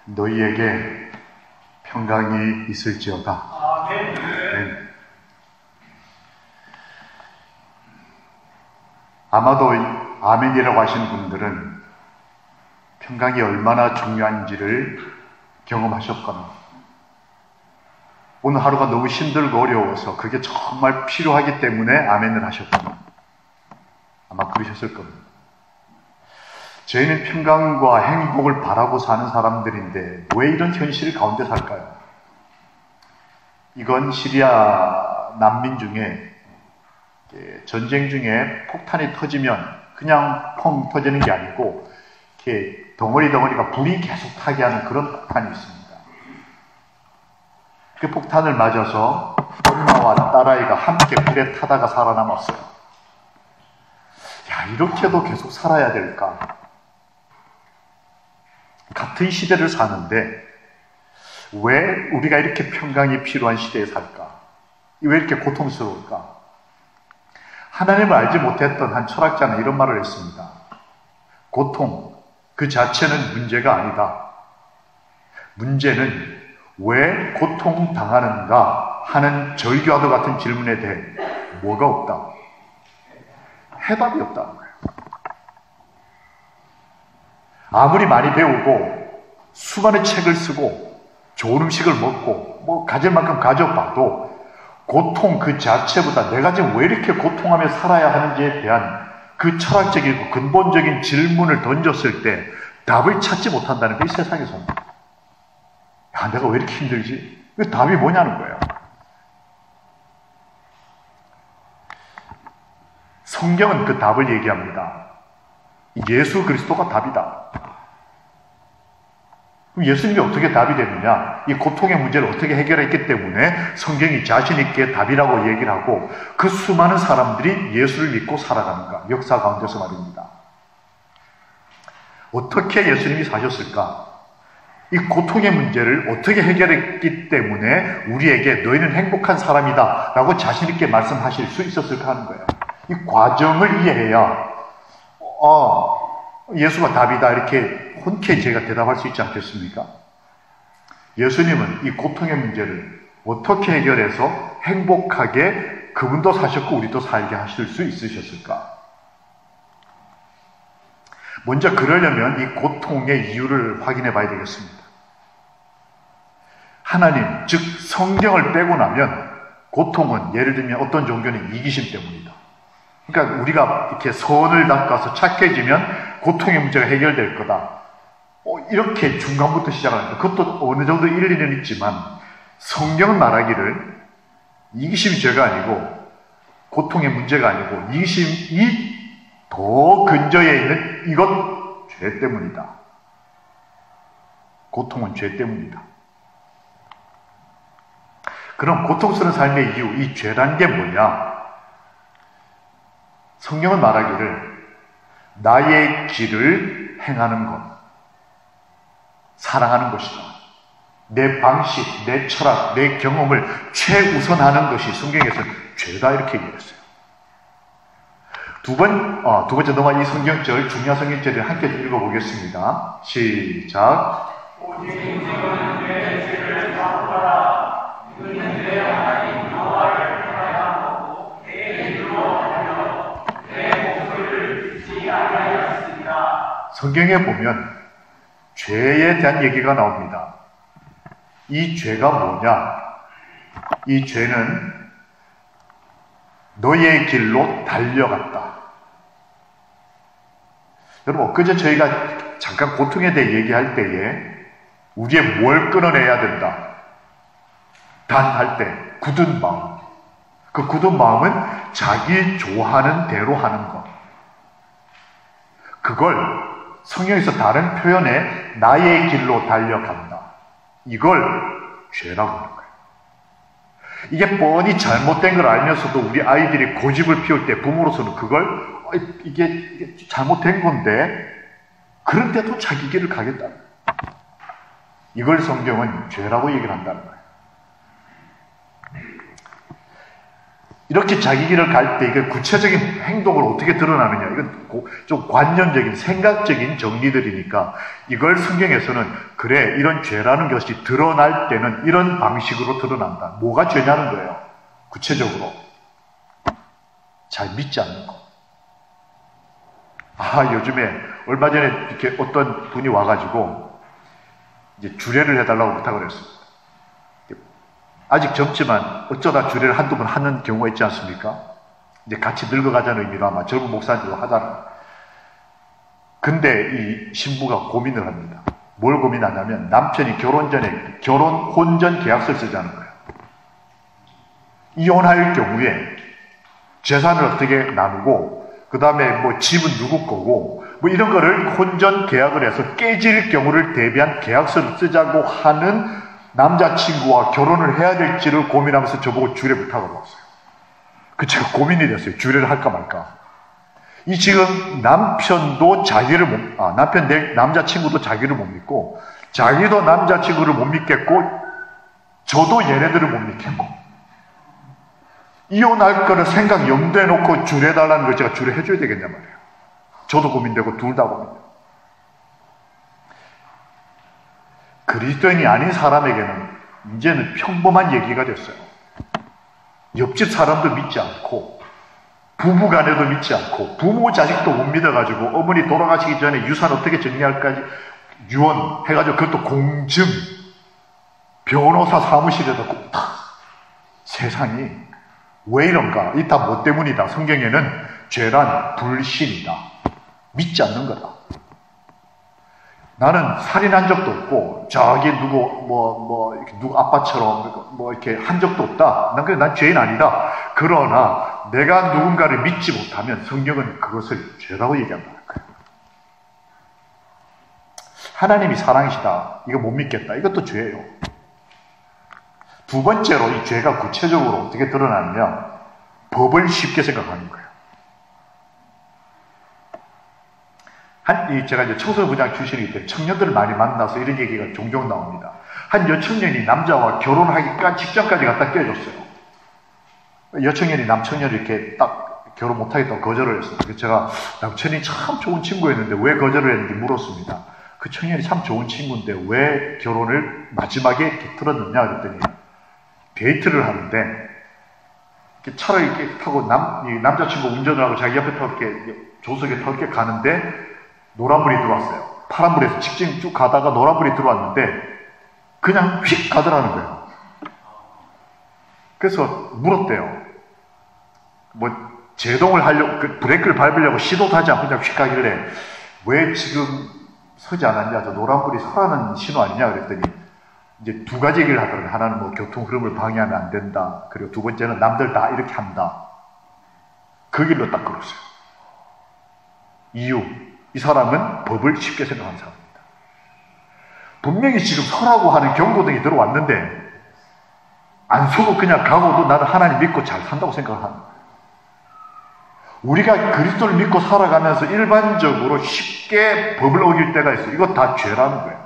너희에게 평강이 있을지어다. 아멘. 아마도 아멘이라고 하시는 분들은 평강이 얼마나 중요한지를 경험하셨거나 오늘 하루가 너무 힘들고 어려워서 그게 정말 필요하기 때문에 아멘을 하셨거나 아마 그러셨을 겁니다. 저희는 평강과 행복을 바라고 사는 사람들인데 왜 이런 현실 가운데 살까요? 이건 시리아 난민 중에 전쟁 중에 폭탄이 터지면 그냥 펑 터지는 게 아니고 이렇게 덩어리가 불이 계속 타게 하는 그런 폭탄이 있습니다. 그 폭탄을 맞아서 엄마와 딸아이가 함께 불에 타다가 살아남았어요. 야, 이렇게도 계속 살아야 될까? 같은 시대를 사는데 왜 우리가 이렇게 평강이 필요한 시대에 살까? 왜 이렇게 고통스러울까? 하나님을 알지 못했던 한 철학자는 이런 말을 했습니다. 고통 그 자체는 문제가 아니다. 문제는 왜 고통당하는가 하는 절규와도 같은 질문에 대해 뭐가 없다? 해답이 없다는 거예요. 아무리 많이 배우고 수많은 책을 쓰고 좋은 음식을 먹고 가질 만큼 가져봐도 고통 그 자체보다 내가 지금 왜 이렇게 고통하며 살아야 하는지에 대한 그 철학적이고 근본적인 질문을 던졌을 때 답을 찾지 못한다는 게 이 세상에서는. 야, 내가 왜 이렇게 힘들지? 그 답이 뭐냐는 거예요. 성경은 그 답을 얘기합니다. 예수 그리스도가 답이다. 그럼 예수님이 어떻게 답이 되느냐? 이 고통의 문제를 어떻게 해결했기 때문에 성경이 자신 있게 답이라고 얘기를 하고 그 수많은 사람들이 예수를 믿고 살아가는가? 역사 가운데서 말입니다. 어떻게 예수님이 사셨을까? 이 고통의 문제를 어떻게 해결했기 때문에 우리에게 너희는 행복한 사람이다 라고 자신 있게 말씀하실 수 있었을까 하는 거예요. 이 과정을 이해해야 예수가 답이다 이렇게 흔쾌히 제가 대답할 수 있지 않겠습니까? 예수님은 이 고통의 문제를 어떻게 해결해서 행복하게 그분도 사셨고 우리도 살게 하실 수 있으셨을까? 먼저 그러려면 이 고통의 이유를 확인해 봐야 되겠습니다. 하나님, 즉 성경을 빼고 나면 고통은 예를 들면 어떤 종교는 이기심 때문이다. 그러니까 우리가 이렇게 선을 닦아서 착해지면 고통의 문제가 해결될 거다. 이렇게 중간부터 시작합니다. 그것도 어느 정도 일리는 있지만 성경은 말하기를 이기심이 죄가 아니고 고통의 문제가 아니고 이기심이 더 근저에 있는 이것 죄 때문이다. 고통은 죄 때문이다. 그럼 고통스러운 삶의 이유, 이 죄란 게 뭐냐? 성경은 말하기를 나의 길을 행하는 것, 사랑하는 것이다. 내 방식, 내 철학, 내 경험을 최우선하는 것이 성경에서는 죄다 이렇게 얘기했어요. 두 번째 넘어간 이 성경절, 중요한 성경절을 함께 읽어보겠습니다. 시작. 오직 지금은 내 죄를 사하라. 그는 내 하나님 여호와를 사랑하고 내 이름으로 하여 내 목소리를 듣지 아니하였습니다. 성경에 보면 죄에 대한 얘기가 나옵니다. 이 죄가 뭐냐? 이 죄는 너의 길로 달려갔다. 여러분, 엊그제 저희가 잠깐 고통에 대해 얘기할 때에 우리의 뭘 끊어내야 된다. 단할 때 굳은 마음. 그 굳은 마음은 자기 좋아하는 대로 하는 것. 그걸 성경에서 다른 표현에 나의 길로 달려간다. 이걸 죄라고 하는 거예요. 이게 뻔히 잘못된 걸 알면서도 우리 아이들이 고집을 피울 때 부모로서는 그걸 이게 잘못된 건데 그런데도 자기 길을 가겠다. 이걸 성경은 죄라고 얘기를 한다는 거예요. 이렇게 자기 길을 갈 때 이게 구체적인 행동으로 어떻게 드러나느냐. 이건 좀 관념적인 생각적인 정리들이니까 이걸 성경에서는 그래 이런 죄라는 것이 드러날 때는 이런 방식으로 드러난다. 뭐가 죄냐는 거예요. 구체적으로. 잘 믿지 않는 거. 요즘에 얼마 전에 이렇게 어떤 분이 와가지고 이제 주례를 해달라고 부탁을 했습니다. 아직 젊지만 어쩌다 주례를 한두 번 하는 경우가 있지 않습니까? 이제 같이 늙어가자는 의미로 아마 젊은 목사님도 하잖아요. 근데 이 신부가 고민을 합니다. 뭘 고민하냐면 남편이 결혼 전에 결혼 혼전 계약서를 쓰자는 거예요. 이혼할 경우에 재산을 어떻게 나누고 그 다음에 뭐 집은 누구 거고 뭐 이런 거를 혼전 계약을 해서 깨질 경우를 대비한 계약서를 쓰자고 하는 남자친구와 결혼을 해야 될지를 고민하면서 저보고 주례 부탁을 왔어요. 그 제가 고민이 됐어요. 주례를 할까 말까. 이 지금 남편도 자기를 남자친구도 자기를 못 믿고 자기도 남자친구를 못 믿겠고 저도 얘네들을 못 믿겠고 이혼할 거를 생각 염두에 놓고 주례해달라는 걸 제가 주례해줘야 되겠냐 말이에요. 저도 고민되고 둘 다 고민돼요. 그리스도인이 아닌 사람에게는 이제는 평범한 얘기가 됐어요. 옆집 사람도 믿지 않고 부부 간에도 믿지 않고 부모 자식도 못 믿어가지고 어머니 돌아가시기 전에 유산 어떻게 정리할까지 유언해가지고 그것도 공증 변호사 사무실에다 세상이 왜 이런가? 이 다 뭐 때문이다. 성경에는 죄란 불신이다. 믿지 않는 거다. 나는 살인한 적도 없고 저기 누구 아빠처럼 이렇게 한 적도 없다. 난 죄인 아니다. 그러나 내가 누군가를 믿지 못하면 성경은 그것을 죄라고 얘기한다. 하나님이 사랑이시다. 이거 못 믿겠다. 이것도 죄예요. 두 번째로 이 죄가 구체적으로 어떻게 드러나느냐? 법을 쉽게 생각하는 거예요. 제가 이제 청소년부장 출신이기 때문에 청년들을 많이 만나서 이런 얘기가 종종 나옵니다. 한 여청년이 남자와 결혼하기 직전까지 갖다 껴줬어요. 여청년이 남청년을 이렇게 딱 결혼 못하겠다고 거절을 했어요. 그래서 제가 남청년이 참 좋은 친구였는데 왜 거절을 했는지 물었습니다. 그 청년이 참 좋은 친구인데 왜 결혼을 마지막에 이렇게 틀었느냐 그랬더니 데이트를 하는데 이렇게 차를 이렇게 타고 남자친구 운전을 하고 자기 옆에 타고 이렇게 조석에 타고 이렇게 가는데 노란불이 들어왔어요. 파란불에서 직진 쭉 가다가 노란불이 들어왔는데 그냥 휙 가더라는 거예요. 그래서 물었대요. 제동을 하려고 브레이크를 밟으려고 시도도 하지 않고 그냥 휙 가길래 왜 지금 서지 않았냐? 저 노란불이 서라는 신호 아니냐? 그랬더니 이제 두 가지 얘기를 하더라고요. 하나는 교통 흐름을 방해하면 안 된다. 그리고 두 번째는 남들 다 이렇게 한다. 그 길로 딱 걸었어요. 이유. 이 사람은 법을 쉽게 생각하는 사람입니다. 분명히 지금 서라고 하는 경고등이 들어왔는데 안 서고 그냥 가고도 나는 하나님 믿고 잘 산다고 생각하는 거예요. 우리가 그리스도를 믿고 살아가면서 일반적으로 쉽게 법을 어길 때가 있어요. 이거 다 죄라는 거예요.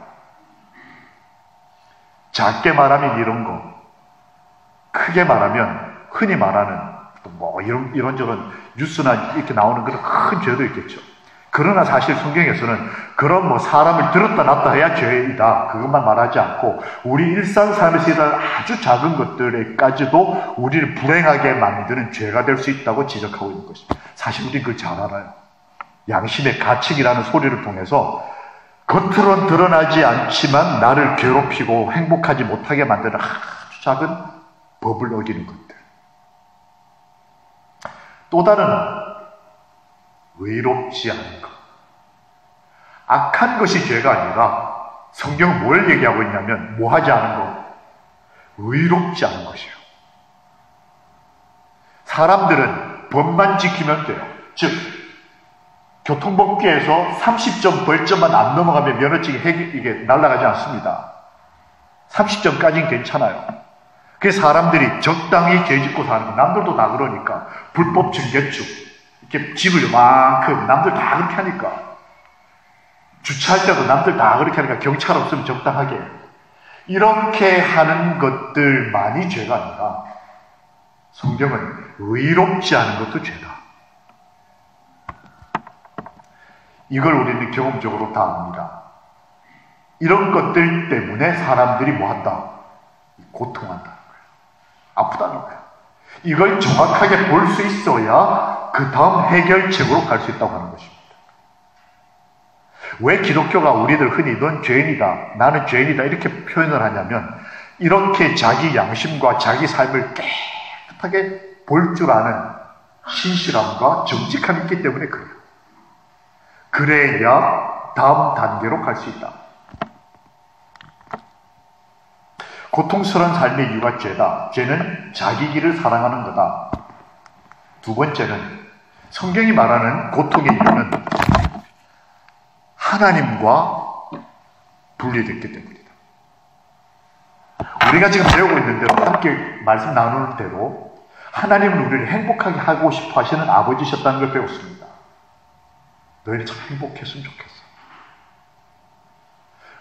작게 말하면 이런 거, 크게 말하면 흔히 말하는 이런저런 뉴스나 이렇게 나오는 그런 큰 죄도 있겠죠. 그러나 사실 성경에서는 그런 사람을 들었다 놨다 해야 죄이다. 그것만 말하지 않고 우리 일상 삶에서 일어나는 아주 작은 것들에까지도 우리를 불행하게 만드는 죄가 될 수 있다고 지적하고 있는 것입니다. 사실 우리는 그걸 잘 알아요. 양심의 가책이라는 소리를 통해서 겉으로는 드러나지 않지만 나를 괴롭히고 행복하지 못하게 만드는 아주 작은 법을 어기는 것들. 또 다른 의롭지 않은 것. 악한 것이 죄가 아니라 성경은 뭘 얘기하고 있냐면 뭐 하지 않은 것? 의롭지 않은 것이에요. 사람들은 법만 지키면 돼요. 즉 교통법규에서 30점 벌점만 안 넘어가면 면허증이 이게 날아가지 않습니다. 30점까지는 괜찮아요. 그래서 사람들이 적당히 죄 짓고 사는 거. 남들도 다 그러니까 불법 증개축 이렇게 집을 요만큼 남들 다 그렇게 하니까 주차할 때도 남들 다 그렇게 하니까 경찰 없으면 적당하게 이렇게 하는 것들만이 죄가 아니라 성경은 의롭지 않은 것도 죄다. 이걸 우리는 경험적으로 다 압니다. 이런 것들 때문에 사람들이 뭐한다? 고통한다는 거예요. 아프다는 거예요. 이걸 정확하게 볼 수 있어야 그 다음 해결책으로 갈 수 있다고 하는 것입니다. 왜 기독교가 우리들 흔히 넌 죄인이다, 나는 죄인이다 이렇게 표현을 하냐면 이렇게 자기 양심과 자기 삶을 깨끗하게 볼 줄 아는 신실함과 정직함이 있기 때문에 그래요. 그래야 다음 단계로 갈 수 있다. 고통스러운 삶의 이유가 죄다. 죄는 자기 길을 사랑하는 거다. 두 번째는 성경이 말하는 고통의 이유는 하나님과 분리됐기 때문이다. 우리가 지금 배우고 있는 대로 함께 말씀 나누는 대로 하나님은 우리를 행복하게 하고 싶어 하시는 아버지셨다는 걸 배웠습니다. 너희는 참 행복했으면 좋겠어.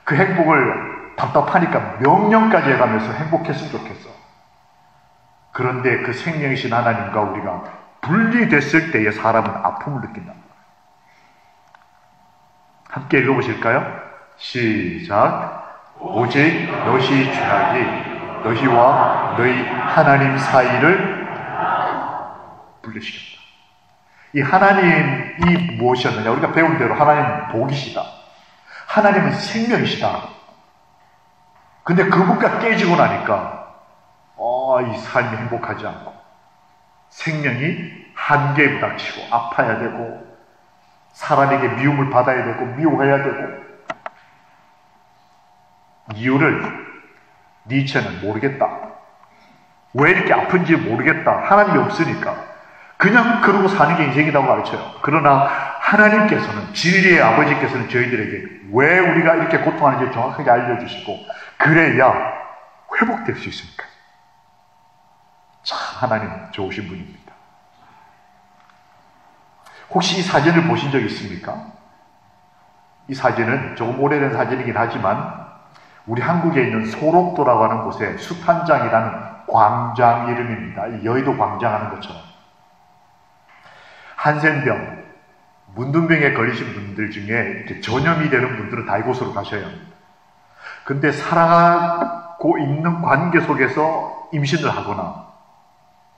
그 행복을 답답하니까 명령까지 해가면서 행복했으면 좋겠어. 그런데 그 생명이신 하나님과 우리가 분리됐을 때에 사람은 아픔을 느낀다. 함께 읽어보실까요? 시작. 오직 너희 죄악이 너희와 너희 하나님 사이를 분리시켰다. 이 하나님이 무엇이었느냐? 우리가 배운 대로 하나님은 복이시다. 하나님은 생명이시다. 근데 그분과 깨지고 나니까 이 삶이 행복하지 않고 생명이 한계에 부닥치고 아파야 되고 사람에게 미움을 받아야 되고 미워해야 되고 이유를 니체는 모르겠다. 왜 이렇게 아픈지 모르겠다. 하나님이 없으니까 그냥 그러고 사는 게 인생이라고 가르쳐요. 그러나 하나님께서는 진리의 아버지께서는 저희들에게 왜 우리가 이렇게 고통하는지 정확하게 알려주시고 그래야 회복될 수 있으니까. 참 하나님 좋으신 분입니다. 혹시 이 사진을 보신 적 있습니까? 이 사진은 조금 오래된 사진이긴 하지만 우리 한국에 있는 소록도라고 하는 곳에 수탄장이라는 광장 이름입니다. 여의도 광장 하는 것처럼. 한센병, 문둥병에 걸리신 분들 중에 이렇게 전염이 되는 분들은 다 이곳으로 가셔야 합니다. 근데 살아가고 있는 관계 속에서 임신을 하거나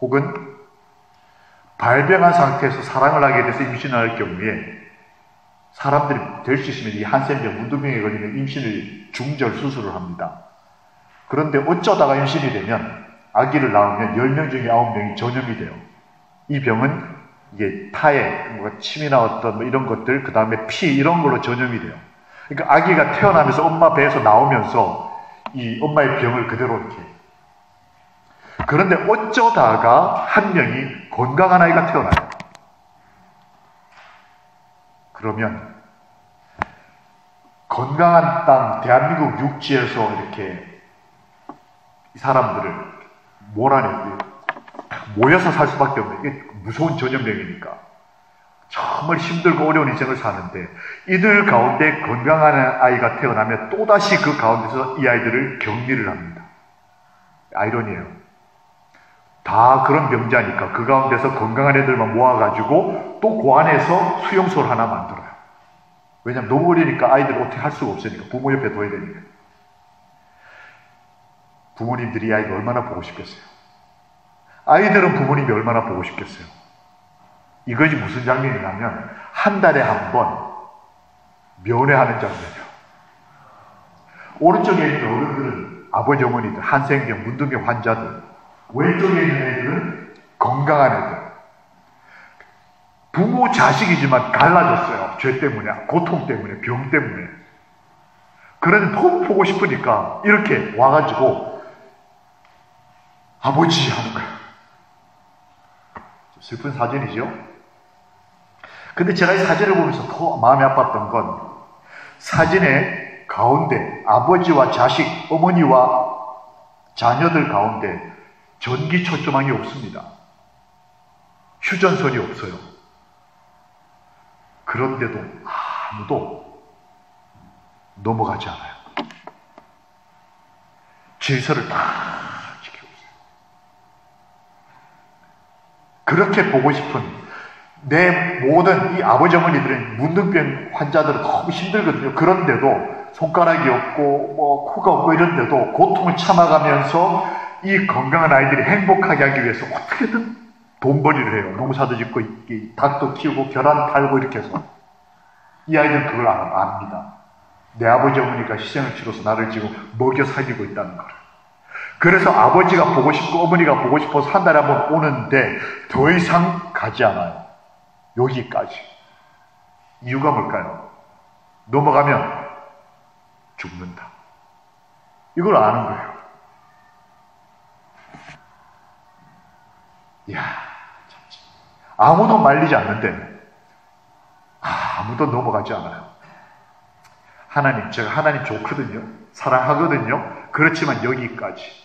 혹은 발병한 상태에서 사랑을 하게 돼서 임신을 할 경우에 사람들이 될 수 있으면 이 한센병, 문둥병에 걸리면 임신을 중절 수술을 합니다. 그런데 어쩌다가 임신이 되면 아기를 낳으면 10명 중에 9명이 전염이 돼요. 이 병은 이게 타액, 침이나 어떤 이런 것들, 그 다음에 피 이런 걸로 전염이 돼요. 그러니까 아기가 태어나면서 엄마 배에서 나오면서 이 엄마의 병을 그대로 이렇게. 그런데 어쩌다가 한 명이 건강한 아이가 태어나요. 그러면 건강한 땅, 대한민국 육지에서 이렇게 이 사람들을 몰아내고 모여서 살 수밖에 없는 이게 무서운 전염병이니까 정말 힘들고 어려운 인생을 사는데 이들 가운데 건강한 아이가 태어나면 또다시 그 가운데서 이 아이들을 격리를 합니다. 아이러니에요. 다 그런 병자니까 그 가운데서 건강한 애들만 모아가지고 또 그 안에서 수용소를 하나 만들어요. 왜냐하면 너무 어리니까 아이들을 어떻게 할 수가 없으니까 부모 옆에 둬야 되니까. 부모님들이 이 아이를 얼마나 보고 싶겠어요. 아이들은 부모님이 얼마나 보고 싶겠어요. 이것이 무슨 장면이냐면 한 달에 한 번 면회하는 장면이에요. 오른쪽에 있는 어른들은 아버지 어머니들, 한센병, 문둥병 환자들, 왼쪽에 있는 애들은 건강한 애들. 부모 자식이지만 갈라졌어요. 죄 때문에, 고통 때문에, 병 때문에. 그래도 너무 보고 싶으니까 이렇게 와가지고 아버지 하는 거예요. 슬픈 사진이죠. 근데 제가 이 사진을 보면서 더 마음이 아팠던 건 사진의 가운데 아버지와 자식, 어머니와 자녀들 가운데 전기 초점망이 없습니다. 휴전선이 없어요. 그런데도 아무도 넘어가지 않아요. 질서를 다 지키고 있어요. 그렇게 보고 싶은 내 모든 이 아버지 어머니들은 문둥병 환자들은 너무 힘들거든요. 그런데도 손가락이 없고 뭐 코가 없고 이런데도 고통을 참아가면서 이 건강한 아이들이 행복하게 하기 위해서 어떻게든 돈벌이를 해요. 농사도 짓고 닭도 키우고 계란 팔고 이렇게 해서 이 아이들은 그걸 압니다. 내 아버지 어머니가 희생을 치러서 나를 지금 먹여 살리고 있다는 걸. 그래서 아버지가 보고 싶고 어머니가 보고 싶어서 한 달에 한 번 오는데 더 이상 가지 않아요. 여기까지. 이유가 뭘까요? 넘어가면 죽는다. 이걸 아는 거예요. 이야, 참. 아무도 말리지 않는데 아무도 넘어가지 않아요. 하나님, 제가 하나님 좋거든요. 사랑하거든요. 그렇지만 여기까지.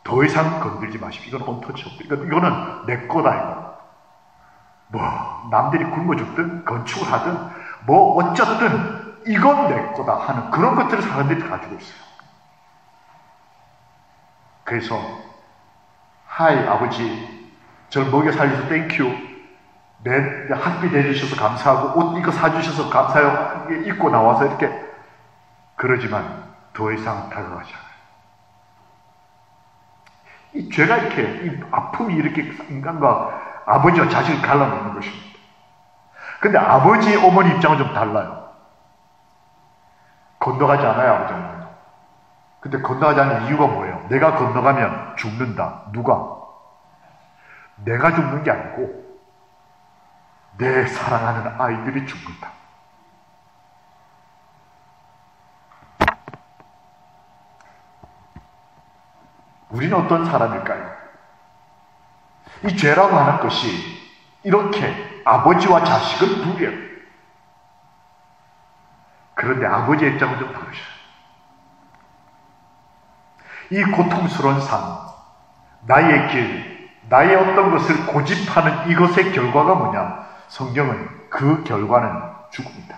더 이상 건들지 마십시오. 이건 언터치able. 이거는 내 거다, 이거. 뭐, 남들이 굶어 죽든, 건축을 하든, 뭐, 어쨌든, 이건 내 거다 하는 그런 것들을 사람들이 다 가지고 있어요. 그래서, 하이, 아버지, 저를 먹여 살려서 땡큐. 내 학비 내주셔서 감사하고, 옷 이거 사주셔서 감사해요. 입고 나와서 이렇게. 그러지만, 더 이상 다가가지 않아요. 이 죄가 이렇게, 이 아픔이 이렇게 인간과 아버지와 자식을 갈라놓는 것입니다. 근데 아버지, 어머니 입장은 좀 달라요. 건너가지 않아요, 아버지, 어머니. 근데 건너가지 않는 이유가 뭐예요? 내가 건너가면 죽는다. 누가? 내가 죽는 게 아니고, 내 사랑하는 아이들이 죽는다. 우리는 어떤 사람일까요? 이 죄라고 하는 것이 이렇게 아버지와 자식은 둘이에요. 그런데 아버지의 입장은 좀 다르셔요. 이 고통스러운 삶, 나의 길, 나의 어떤 것을 고집하는 이것의 결과가 뭐냐? 성경은 그 결과는 죽음이다.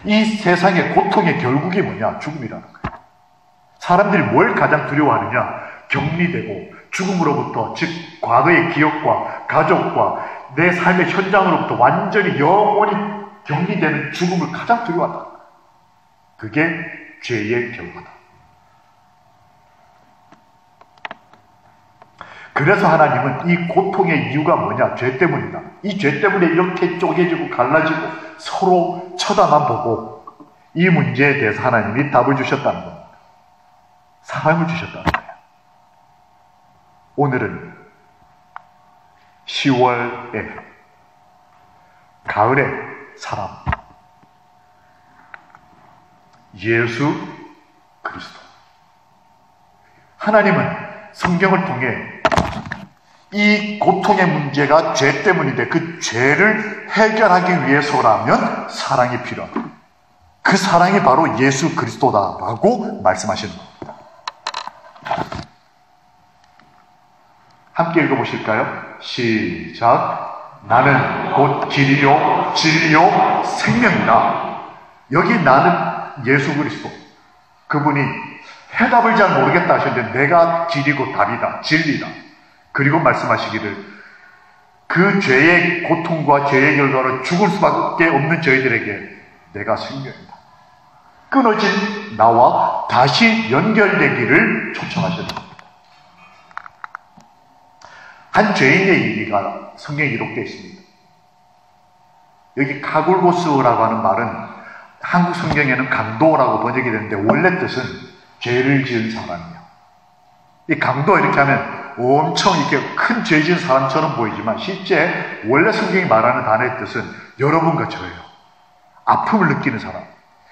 이 세상의 고통의 결국이 뭐냐? 죽음이라는 거예요. 사람들이 뭘 가장 두려워하느냐? 격리되고 죽음으로부터, 즉 과거의 기억과 가족과 내 삶의 현장으로부터 완전히 영원히 격리되는 죽음을 가장 두려워한다. 그게 죄의 결과다. 그래서 하나님은 이 고통의 이유가 뭐냐? 죄 때문이다. 이 죄 때문에 이렇게 쪼개지고 갈라지고 서로 쳐다만 보고 이 문제에 대해서 하나님이 답을 주셨다는 겁니다. 사랑을 주셨다는 거예요. 오늘은 10월에 가을의 사람 예수 그리스도. 하나님은 성경을 통해 이 고통의 문제가 죄 때문인데 그 죄를 해결하기 위해서라면 사랑이 필요하다. 그 사랑이 바로 예수 그리스도다라고 말씀하시는 겁니다. 함께 읽어보실까요? 시작. 나는 곧 길이요 진리요 생명이다. 여기 나는 예수 그리스도. 그분이 해답을 잘 모르겠다 하셨는데 내가 길이고 답이다. 진리다. 그리고 말씀하시기를 그 죄의 고통과 죄의 결과로 죽을 수밖에 없는 저희들에게 내가 생명이다. 끊어진 나와 다시 연결되기를 초청하셨다. 한 죄인의 얘기가 성경에 기록되어 있습니다. 여기 카골고스라고 하는 말은 한국 성경에는 강도라고 번역이 되는데 원래 뜻은 죄를 지은 사람이에요. 이 강도 이렇게 하면 엄청 이렇게 큰 죄 지은 사람처럼 보이지만 실제 원래 성경이 말하는 단어의 뜻은 여러분과 저예요. 아픔을 느끼는 사람.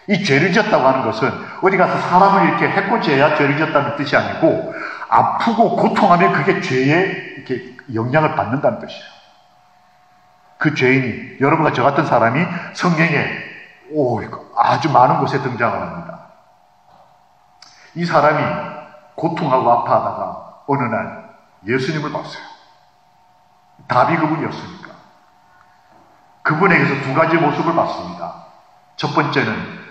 이 죄를 지었다고 하는 것은 어디 가서 사람을 이렇게 해코지해야 죄를 지었다는 뜻이 아니고 아프고 고통하면 그게 죄에 이렇게 영향을 받는다는 뜻이에요. 그 죄인이 여러분과 저 같은 사람이 성경에 아주 많은 곳에 등장을 합니다. 이 사람이 고통하고 아파하다가 어느 날 예수님을 봤어요. 답이 그분이었으니까. 그분에게서 두 가지 모습을 봤습니다. 첫 번째는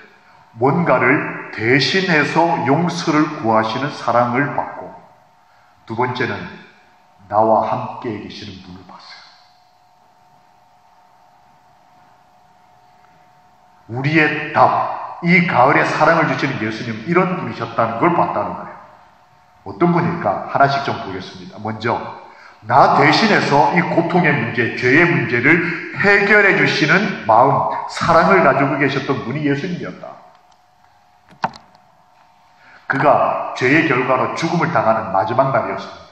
뭔가를 대신해서 용서를 구하시는 사랑을 받고 두 번째는 나와 함께 계시는 분을 봤어요. 우리의 답, 이 가을에 사랑을 주시는 예수님, 이런 분이셨다는 걸 봤다는 거예요. 어떤 분일까? 하나씩 좀 보겠습니다. 먼저 나 대신해서 이 고통의 문제, 죄의 문제를 해결해 주시는 마음, 사랑을 가지고 계셨던 분이 예수님이었다. 그가 죄의 결과로 죽음을 당하는 마지막 날이었습니다.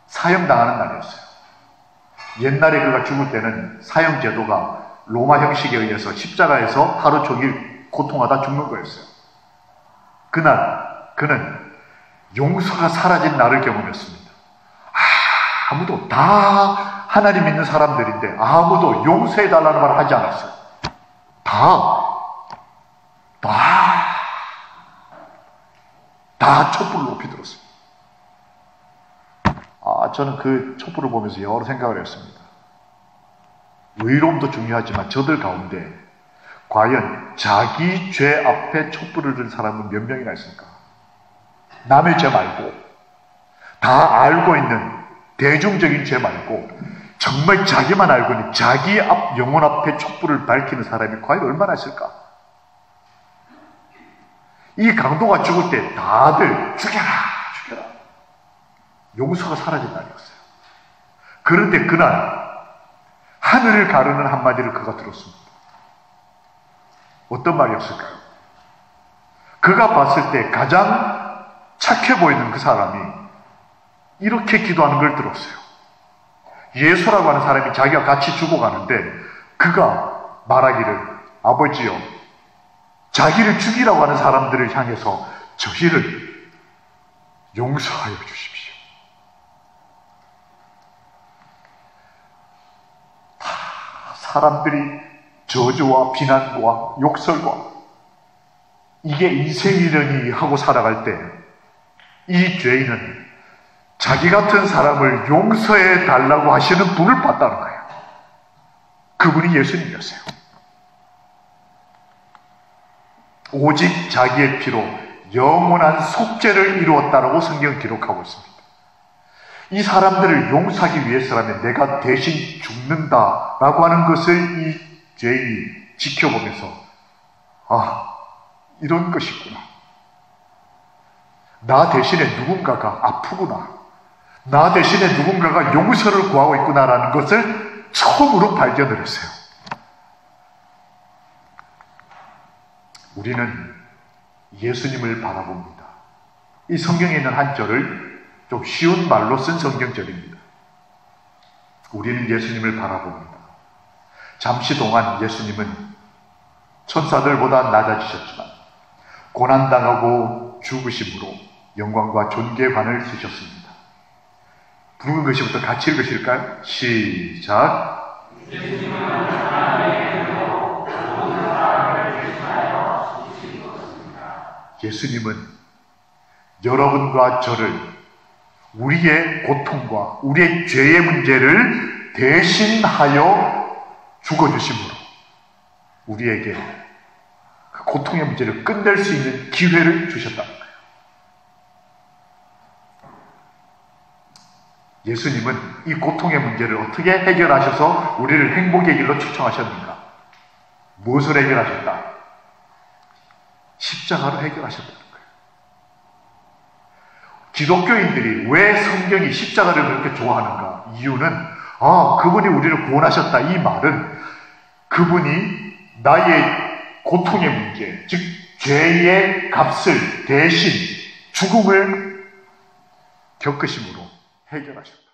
사형당하는 날이었어요. 옛날에 그가 죽을 때는 사형 제도가 로마 형식에 의해서 십자가에서 하루 종일 고통하다 죽는 거였어요. 그날 그는 용서가 사라진 날을 경험했습니다. 아무도, 다 하나님 믿는 사람들인데 아무도 용서해달라는 말을 하지 않았어요. 다 촛불을 높이 들었어요. 저는 그 촛불을 보면서 여러 생각을 했습니다. 의로움도 중요하지만 저들 가운데 과연 자기 죄 앞에 촛불을 든 사람은 몇 명이나 있을까? 남의 죄 말고, 다 알고 있는 대중적인 죄 말고 정말 자기만 알고 있는 자기 영혼 앞에 촛불을 밝히는 사람이 과연 얼마나 있을까? 이 강도가 죽을 때 다들 죽여라. 용서가 사라진 날이었어요. 그런데 그날 하늘을 가르는 한마디를 그가 들었습니다. 어떤 말이었을까요? 그가 봤을 때 가장 착해 보이는 그 사람이 이렇게 기도하는 걸 들었어요. 예수라고 하는 사람이 자기가 같이 죽어가는데 그가 말하기를, 아버지여, 자기를 죽이라고 하는 사람들을 향해서 저희를 용서하여 주십시오. 사람들이 저주와 비난과 욕설과 이게 인생이려니 하고 살아갈 때 이 죄인은 자기 같은 사람을 용서해 달라고 하시는 분을 봤다는 거예요. 그분이 예수님이었어요. 오직 자기의 피로 영원한 속죄를 이루었다라고 성경은 기록하고 있습니다. 이 사람들을 용서하기 위해서라면 내가 대신 죽는다라고 하는 것을 이 죄인이 지켜보면서 이런 것이구나. 나 대신에 누군가가 아프구나. 나 대신에 누군가가 용서를 구하고 있구나라는 것을 처음으로 발견을 했어요. 우리는 예수님을 바라봅니다. 이 성경에 있는 한 절을 좀 쉬운 말로 쓴 성경절입니다. 우리는 예수님을 바라봅니다. 잠시 동안 예수님은 천사들보다 낮아지셨지만 고난당하고 죽으심으로 영광과 존귀의 관을 쓰셨습니다. 붉은 글씨부터 같이 읽으실까요? 시작. 예수님은 여러분과 저를 우리의 고통과 우리의 죄의 문제를 대신하여 죽어주심으로 우리에게 그 고통의 문제를 끝낼 수 있는 기회를 주셨다는 거예요. 예수님은 이 고통의 문제를 어떻게 해결하셔서 우리를 행복의 길로 초청하셨는가? 무엇을 해결하셨다? 십자가로 해결하셨다는 거예요. 기독교인들이 왜 성경이 십자가를 그렇게 좋아하는가? 이유는 그분이 우리를 구원하셨다. 이 말은 그분이 나의 고통의 문제, 즉 죄의 값을 대신 죽음을 겪으심으로 해결하셨다.